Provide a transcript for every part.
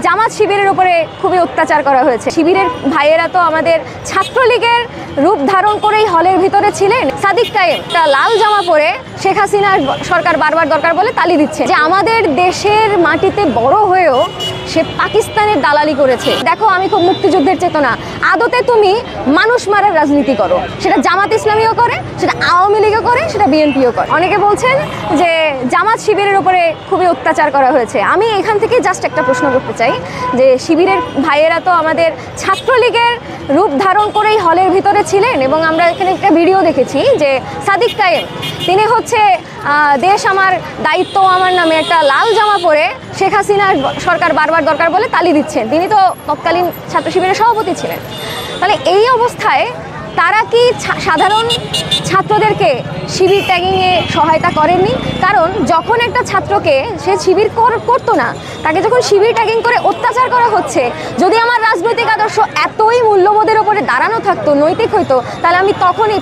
জামাত শিবিরের উপরে খুবই অত্যাচার করা হয়েছে। শিবিরের ভাইয়েরা তো আমাদের ছাত্রলীগের রূপ ধারণ করেই হলের ভিতরে ছিলেন। সাদিক কায়েম তা লাল জামা পরে শেখ হাসিনার সরকার বারবার দরকার বলে তালি দিচ্ছে যে আমাদের দেশের মাটিতে বড় হয়েও সে পাকিস্তানের দালালি করেছে। দেখো আমি খুব মুক্তিযুদ্ধের চেতনা, আদতে তুমি মানুষ মারার রাজনীতি করো, সেটা জামাত ইসলামীও করে, সেটা আওয়ামী লীগও করে, সেটা বিএনপিও করে। অনেকে বলছেন যে জামাত শিবিরের উপরে খুবই অত্যাচার করা হয়েছে। আমি এখান থেকে জাস্ট একটা প্রশ্ন করতে চাই যে শিবিরের ভাইয়েরা তো আমাদের ছাত্রলীগের রূপ ধারণ করেই হলের ভিতরে ছিলেন এবং আমরা এখানে একটা ভিডিও দেখেছি যে সাদিক কায়েম তিনি হচ্ছে দেশ আমার দায়িত্ব আমার নামে একটা লাল জামা পরে শেখ হাসিনার সরকার বারবার দরকার বলে তালি দিচ্ছেন। তিনি তো তৎকালীন ছাত্র শিবিরের সভাপতি ছিলেন। তাহলে এই অবস্থায় তারা কি সাধারণ ছাত্রদেরকে শিবির ট্যাগিংয়ে সহায়তা করেননি? কারণ যখন একটা ছাত্রকে সে শিবির করতো না, তাকে যখন শিবির ট্যাগিং করে অত্যাচার করা হচ্ছে, যদি আমার রাজনৈতিক আদর্শ এতই মূল্যবোধের ওপরে দাঁড়ানো থাকতো, নৈতিক হইতো, তাহলে আমি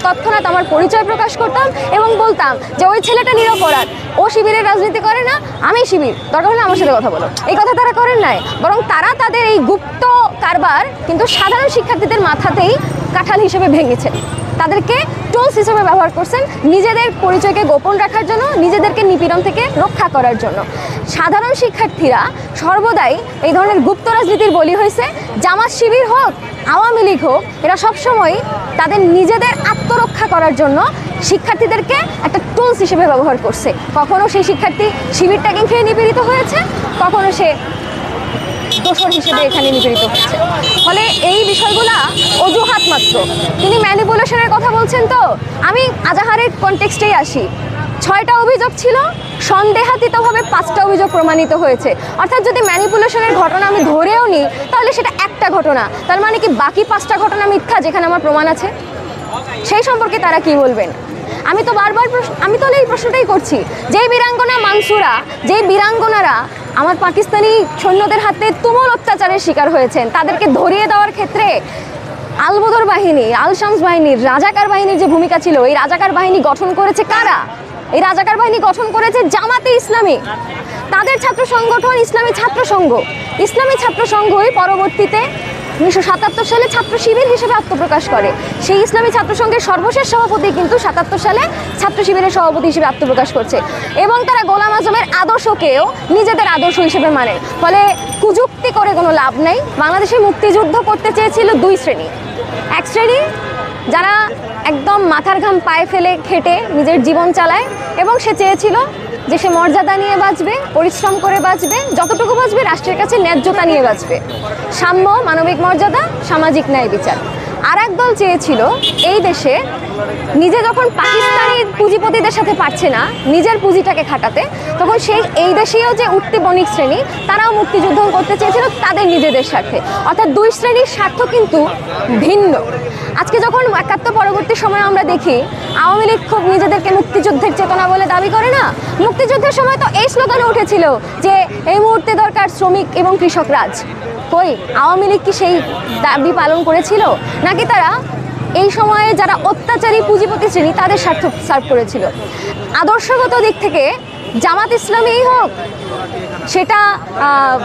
তৎক্ষণাৎ আমার পরিচয় প্রকাশ করতাম এবং বলতাম যে ওই ছেলেটা নিরপরাধ, ও শিবিরের রাজনীতি করে না, আমি শিবির, দরকার হলে আমার সাথে কথা বলো। এই কথা তারা করেন নাই, বরং তারা তাদের এই গুপ্ত কারবার কিন্তু সাধারণ শিক্ষার্থীদের মাথাতেই কাঁঠাল হিসেবে ভেঙেছেন, তাদেরকে টুলস হিসেবে ব্যবহার করছেন নিজেদের পরিচয়কে গোপন রাখার জন্য, নিজেদেরকে নিপীড়ন থেকে রক্ষা করার জন্য। সাধারণ শিক্ষার্থীরা সর্বদাই এই ধরনের গুপ্ত রাজনীতির বলি হয়েছে। জামাত শিবির হোক, আওয়ামী লীগ হোক, এরা সবসময় তাদের নিজেদের আত্মরক্ষা করার জন্য শিক্ষার্থীদেরকে একটা টুলস হিসেবে ব্যবহার করছে। কখনো সেই শিক্ষার্থী শিবির ট্যাগিং খেয়ে নিপীড়িত হয়েছে, কখনো সে দোষর হিসেবে এখানে নিপীড়িত হচ্ছে। ফলে এই বিষয়গুলা অজুহাত মাত্র। তিনি ম্যানিপুলেশনের কথা বলছেন, তো আমি আজাহারের কনটেক্সটেই আসি। 6টা অভিযোগ ছিল, সন্দেহাতীতভাবে 5টা অভিযোগ প্রমাণিত হয়েছে। অর্থাৎ যদি ম্যানিপুলেশনের ঘটনা আমি ধরেও নিই তাহলে সেটা একটা ঘটনা, তার মানে কি বাকি 5টা ঘটনা মিথ্যা যেখানে আমার প্রমাণ আছে? সেই সম্পর্কে তারা কি বলবেন? আমি তো এই প্রশ্নটাই করছি। যেই বীরাঙ্গনা মানসুরা, যেই বীরাঙ্গনারা আমার পাকিস্তানি সৈন্যদের হাতে তুমুল অত্যাচারের শিকার হয়েছেন, তাদেরকে ধরিয়ে দেওয়ার ক্ষেত্রে আল-বদর বাহিনী, আল-শামস বাহিনীর, রাজাকার বাহিনীর যে ভূমিকা ছিল, এই রাজাকার বাহিনী গঠন করেছে কারা? এই রাজাকার বাহিনী গঠন করেছে জামাতে ইসলামী, তাদের ছাত্র সংগঠন ইসলামী ছাত্র সংঘ। ইসলামী ছাত্র সংঘই পরবর্তীতে 1977 সালে ছাত্র শিবির হিসেবে আত্মপ্রকাশ করে। সেই ইসলামী ছাত্র সংঘের সর্বশেষ সভাপতি কিন্তু 77 সালে ছাত্র শিবিরের সভাপতি হিসেবে আত্মপ্রকাশ করছে এবং তারা গোলাম আজমের আদর্শকেও নিজেদের আদর্শ হিসেবে মানে। ফলে কুযুক্তি করে কোনো লাভ নাই। বাংলাদেশে মুক্তিযুদ্ধ করতে চেয়েছিল 2 শ্রেণী। এক শ্রেণী যারা একদম মাথার ঘাম পায়ে ফেলে খেটে নিজের জীবন চালায় এবং সে চেয়েছিল যে সে মর্যাদা নিয়ে বাঁচবে, পরিশ্রম করে বাঁচবে, যতটুকু বাঁচবে রাষ্ট্রের কাছে ন্যায্যতা নিয়ে বাঁচবে, সাম্য, মানবিক মর্যাদা, সামাজিক ন্যায় বিচার। আর এক দল চেয়েছিল এই দেশে নিজে যখন পাকিস্তানি পুঁজিপতিদের সাথে পারছে না নিজের পুঁজিটাকে খাটাতে, তখন এই দেশীয় যে উঠতি বণিক শ্রেণী তারাও মুক্তিযুদ্ধ করতে চেয়েছিল তাদের নিজেদের স্বার্থে। অর্থাৎ 2 শ্রেণীর স্বার্থ কিন্তু ভিন্ন। আজকে যখন 71 পরবর্তী সময় আমরা দেখি আওয়ামী লীগ খুব নিজেদেরকে মুক্তিযুদ্ধের চেতনা বলে দাবি করে না, মুক্তিযুদ্ধের সময় তো এই স্লোগানও উঠেছিল যে এই মুহূর্তে দরকার শ্রমিক এবং কৃষক রাজ। কই আওয়ামী লীগ কি সেই দাবি পালন করেছিল? নাকি তারা এই সময়ে যারা অত্যাচারী পুঁজিপতি শ্রেণী তাদের স্বার্থ সার্ভ করেছিল? আদর্শগত দিক থেকে জামাত ইসলামী হোক, সেটা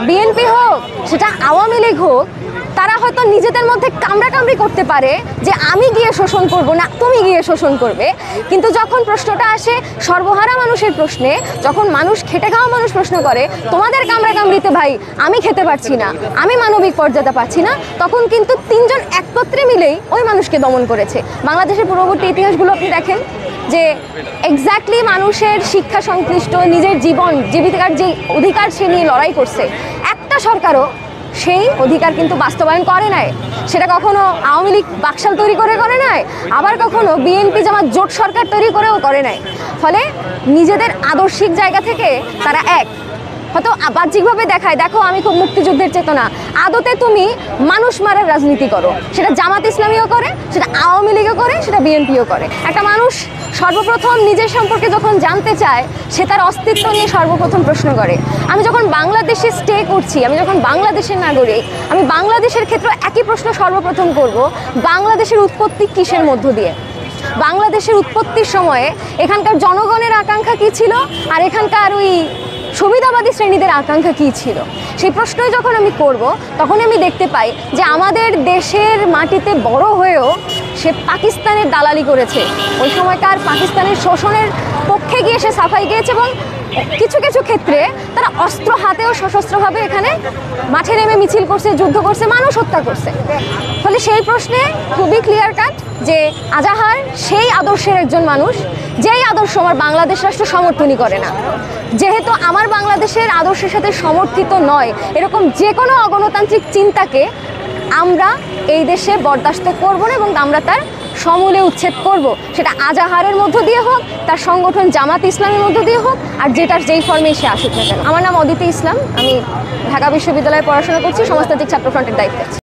বিএনপি হোক, সেটা আওয়ামী লীগ হোক, তারা হয়তো নিজেদের মধ্যে কামড়াকামড়ি করতে পারে যে আমি গিয়ে শোষণ করব না, তুমি গিয়ে শোষণ করবে। কিন্তু যখন প্রশ্নটা আসে সর্বহারা মানুষের প্রশ্নে, যখন মানুষ খেটে খাওয়া মানুষ প্রশ্ন করে তোমাদের কামড়াকামড়িতে ভাই আমি খেতে পারছি না, আমি মানবিক মর্যাদা পাচ্ছি না, তখন কিন্তু 3 জন একত্রে মিলেই ওই মানুষকে দমন করেছে। বাংলাদেশের পূর্ববর্তী ইতিহাসগুলো আপনি দেখেন যে এক্স্যাক্টলি মানুষের শিক্ষা সংশ্লিষ্ট নিজের জীবিকার যে অধিকার সে নিয়ে লড়াই করছে, একটা সরকারও সেই অধিকার কিন্তু বাস্তবায়ন করে নাই। সেটা কখনো আওয়ামী লীগ বাকশাল তৈরি করে নাই, আবার কখনো বিএনপি জামাত জোট সরকার তৈরি করেও করে নাই। ফলে নিজেদের আদর্শিক জায়গা থেকে তারা হয়তো বাহ্যিকভাবে দেখায় দেখো আমি খুব মুক্তিযুদ্ধের চেতনা, আদতে তুমি মানুষ মারার রাজনীতি করো। সেটা জামাত ইসলামীও করে, সেটা আওয়ামী লীগও করে, সেটা বিএনপিও করে। একটা মানুষ সর্বপ্রথম নিজের সম্পর্কে যখন জানতে চায় সে তার অস্তিত্ব নিয়ে সর্বপ্রথম প্রশ্ন করে। আমি যখন বাংলাদেশে স্টে করছি, আমি যখন বাংলাদেশের নাগরিক, আমি বাংলাদেশের ক্ষেত্রে একই প্রশ্ন সর্বপ্রথম করব, বাংলাদেশের উৎপত্তি কিসের মধ্য দিয়ে? বাংলাদেশের উৎপত্তির সময়ে এখানকার জনগণের আকাঙ্ক্ষা কী ছিল আর এখানকার ওই সুবিধাবাদী শ্রেণীদের আকাঙ্ক্ষা কী ছিল। সেই প্রশ্নই যখন আমি করব তখন আমি দেখতে পাই যে আমাদের দেশের মাটিতে বড় হয়েও সে পাকিস্তানের দালালি করেছে, ওই সময়কার পাকিস্তানের শোষণের পক্ষে গিয়ে সে সাফাই গিয়েছে এবং কিছু কিছু ক্ষেত্রে তারা অস্ত্র হাতেও সশস্ত্রভাবে এখানে মাঠে নেমে মিছিল করছে, যুদ্ধ করছে, মানুষ হত্যা করছে। ফলে সেই প্রশ্নে খুবই ক্লিয়ার কাট যে আজাহার সেই আদর্শের একজন মানুষ যেই আদর্শ আমার বাংলাদেশ রাষ্ট্র সমর্থনই করে না। যেহেতু আমার বাংলাদেশের আদর্শের সাথে সমর্থিত নয় এরকম যে কোনো অগণতান্ত্রিক চিন্তাকে আমরা এই দেশে বরদাস্ত করব না এবং আমরা তার সমূলে উচ্ছেদ করব, সেটা আজাহারের মধ্য দিয়ে হোক, তার সংগঠন জামাত ইসলামের মধ্য দিয়ে হোক, আর যেটার যেই ফর্মে সে আসুক না কেন। আমার নাম অদিতি ইসলাম, আমি ঢাকা বিশ্ববিদ্যালয়ে পড়াশোনা করছি, সমাজতান্ত্রিক ছাত্র ফ্রন্টের দায়িত্বে আছি।